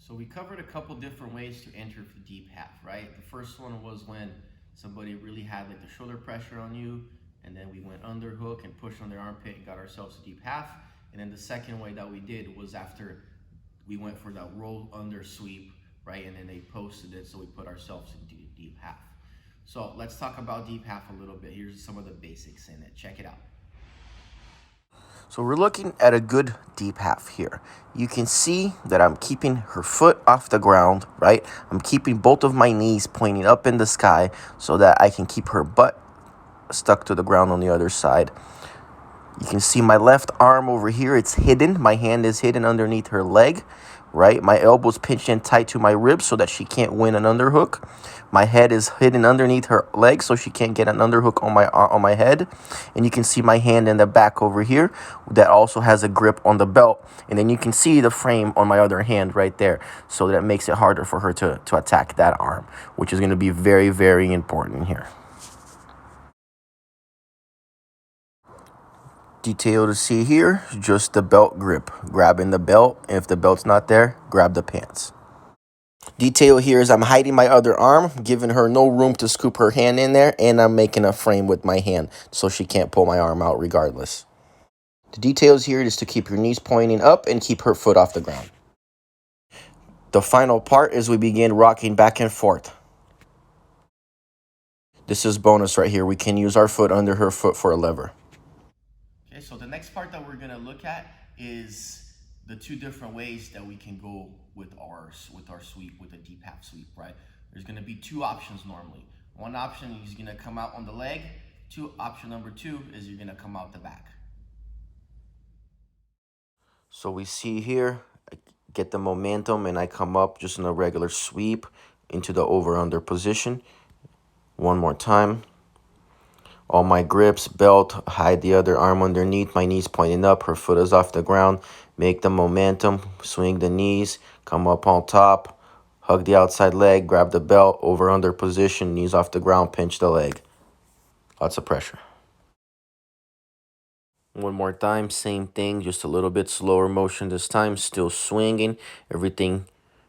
So we covered a couple different ways to enter the deep half, right? The first one was when somebody really had like the shoulder pressure on you, and then we went underhook and pushed on their armpit and got ourselves a deep half. And then the second way that we did was after we went for that roll under sweep, right? And then they posted it, so we put ourselves in deep half. So let's talk about deep half a little bit. Here's some of the basics in it. Check it out. So we're looking at a good deep half here. You can see that I'm keeping her foot off the ground, right? I'm keeping both of my knees pointing up in the sky so that I can keep her butt stuck to the ground on the other side. You can see my left arm over here. It's hidden. My hand is hidden underneath her leg, right? My elbow's pinched in tight to my ribs so that she can't win an underhook. My head is hidden underneath her leg so she can't get an underhook on my head. And you can see my hand in the back over here that also has a grip on the belt. And then you can see the frame on my other hand right there. So that makes it harder for her to attack that arm, which is going to be very, very important here. Detail to see here, just the belt grip. Grabbing the belt, and if the belt's not there, grab the pants. Detail here is I'm hiding my other arm, giving her no room to scoop her hand in there, and I'm making a frame with my hand so she can't pull my arm out regardless. The details here is to keep your knees pointing up and keep her foot off the ground. The final part is we begin rocking back and forth. This is bonus right here. We can use our foot under her foot for a lever. Okay, so the next part that we're gonna look at is the two different ways that we can go with our sweep, with a deep half sweep, right? There's gonna be two options normally. One option is gonna come out on the leg. Option number two is you're gonna come out the back. So we see here, I get the momentum and I come up just in a regular sweep into the over-under position. One more time. All my grips, belt, hide the other arm underneath, my knees pointing up, her foot is off the ground. Make the momentum, swing the knees, come up on top, hug the outside leg, grab the belt, over under position, knees off the ground, pinch the leg. Lots of pressure. One more time, same thing, just a little bit slower motion this time, still swinging, everything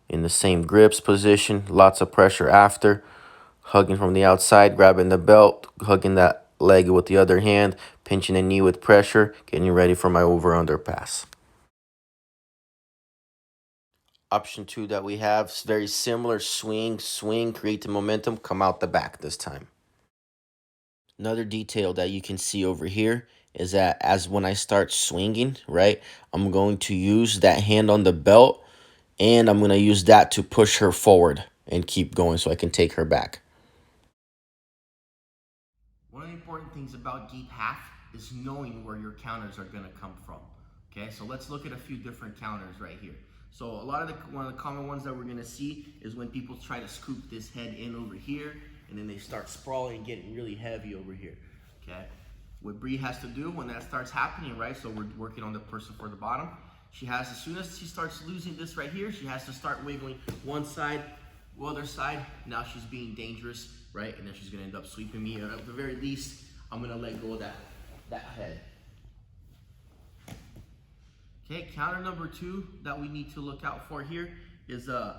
in the same grips position, lots of pressure after. Hugging from the outside, grabbing the belt, hugging that leg with the other hand, pinching the knee with pressure, getting ready for my over-under pass. Option two that we have is very similar. Swing, create the momentum, come out the back this time. Another detail that you can see over here is that as when I start swinging, right, I'm going to use that hand on the belt, and I'm going to use that to push her forward and keep going so I can take her back. One of the important things about deep half is knowing where your counters are gonna come from. Okay, so let's look at a few different counters right here. So one of the common ones that we're gonna see is when people try to scoop this head in over here, and then they start sprawling and getting really heavy over here. Okay, what Bree has to do when that starts happening, right? So we're working on the person for the bottom. She has, as soon as she starts losing this right here, she has to start wiggling one side, other side. Now she's being dangerous, right? And then she's gonna end up sweeping me. Or at the very least, I'm gonna let go of that head. Okay, counter number two that we need to look out for here is the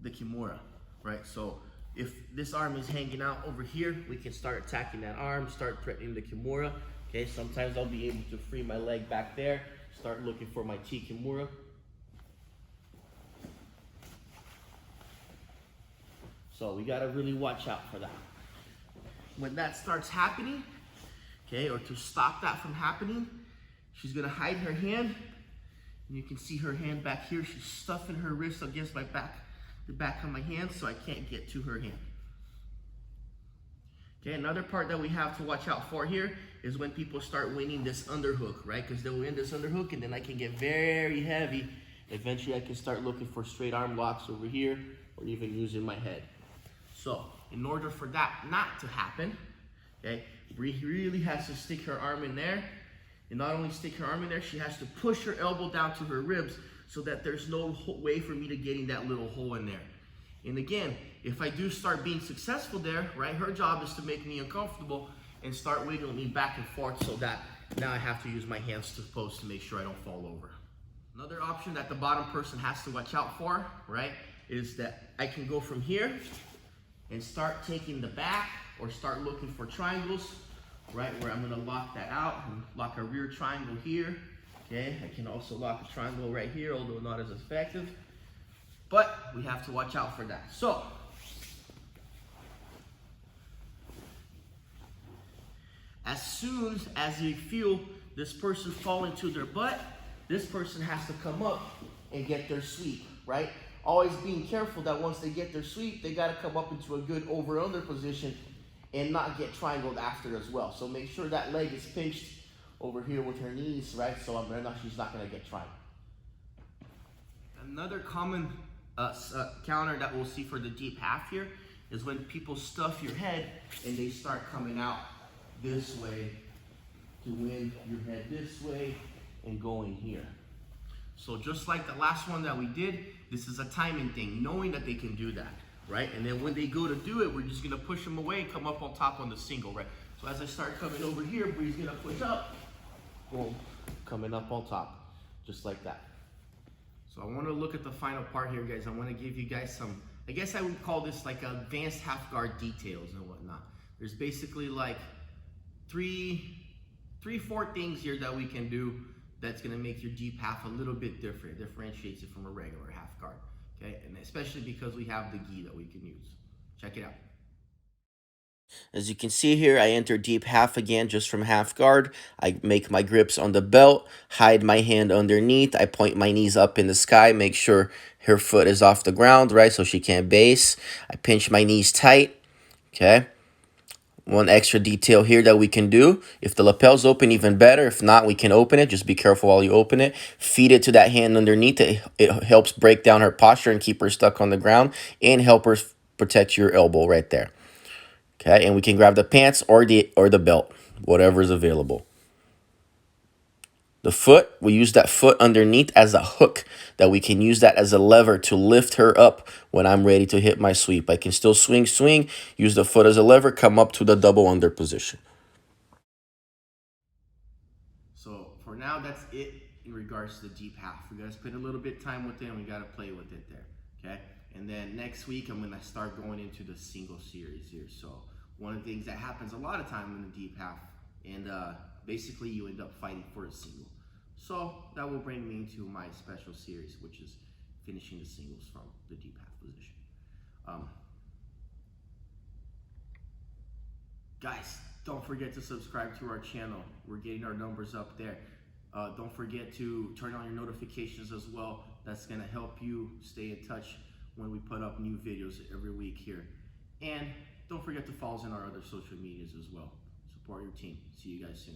Kimura, right? So if this arm is hanging out over here, we can start attacking that arm, start threatening the Kimura. Okay, sometimes I'll be able to free my leg back there, start looking for my T-Kimura. So we gotta really watch out for that. When that starts happening, okay, or to stop that from happening, she's gonna hide her hand, and you can see her hand back here. She's stuffing her wrist against my back, the back of my hand, so I can't get to her hand. Okay, another part that we have to watch out for here is when people start winning this underhook, right? Because they'll win this underhook, and then I can get very heavy. Eventually, I can start looking for straight arm locks over here, or even using my head. So, in order for that not to happen, okay, Bree really has to stick her arm in there. And not only stick her arm in there, she has to push her elbow down to her ribs so that there's no way for me to get in that little hole in there. And again, if I do start being successful there, right, her job is to make me uncomfortable and start wiggling me back and forth so that now I have to use my hands to post to make sure I don't fall over. Another option that the bottom person has to watch out for, right, is that I can go from here and start taking the back or start looking for triangles, right, where I'm gonna lock that out and lock a rear triangle here. Okay, I can also lock a triangle right here, although not as effective, but we have to watch out for that. So, as soon as you feel this person fall into their butt, this person has to come up and get their sweep, right? Always being careful that once they get their sweep, they gotta come up into a good over-under position and not get triangled after as well. So make sure that leg is pinched over here with her knees, right? So she's not gonna get triangled. Another common counter that we'll see for the deep half here is when people stuff your head and they start coming out this way to win your head this way and going here. So just like the last one that we did, this is a timing thing, knowing that they can do that, right? And then when they go to do it, we're just gonna push them away and come up on top on the single, right? So as I start coming over here, Bree's gonna push up, boom, coming up on top, just like that. So I wanna look at the final part here, guys. I wanna give you guys some, I guess I would call this like advanced half guard details and whatnot. There's basically like four things here that we can do that's gonna make your deep half a little bit different. It differentiates it from a regular half guard, okay? And especially because we have the gi that we can use. Check it out. As you can see here, I enter deep half again just from half guard. I make my grips on the belt, hide my hand underneath. I point my knees up in the sky, make sure her foot is off the ground, right, so she can't base. I pinch my knees tight, okay? One extra detail here that we can do. If the lapel's open, even better. If not, we can open it. Just be careful while you open it. Feed it to that hand underneath. It helps break down her posture and keep her stuck on the ground and help her protect your elbow right there. Okay, and we can grab the pants or the belt, whatever is available. The foot, we use that foot underneath as a hook that we can use that as a lever to lift her up when I'm ready to hit my sweep. I can still swing, use the foot as a lever, come up to the double under position. So for now, that's it in regards to the deep half. We gotta spend a little bit of time with it and we gotta play with it there, okay? And then next week, I'm gonna start going into the single series here. So one of the things that happens a lot of time in the deep half, and basically you end up fighting for a single. So that will bring me into my special series, which is finishing the singles from the deep half position. Guys, don't forget to subscribe to our channel. We're getting our numbers up there. Don't forget to turn on your notifications as well. That's gonna help you stay in touch when we put up new videos every week here. And don't forget to follow us on our other social medias as well. Support your team. See you guys soon.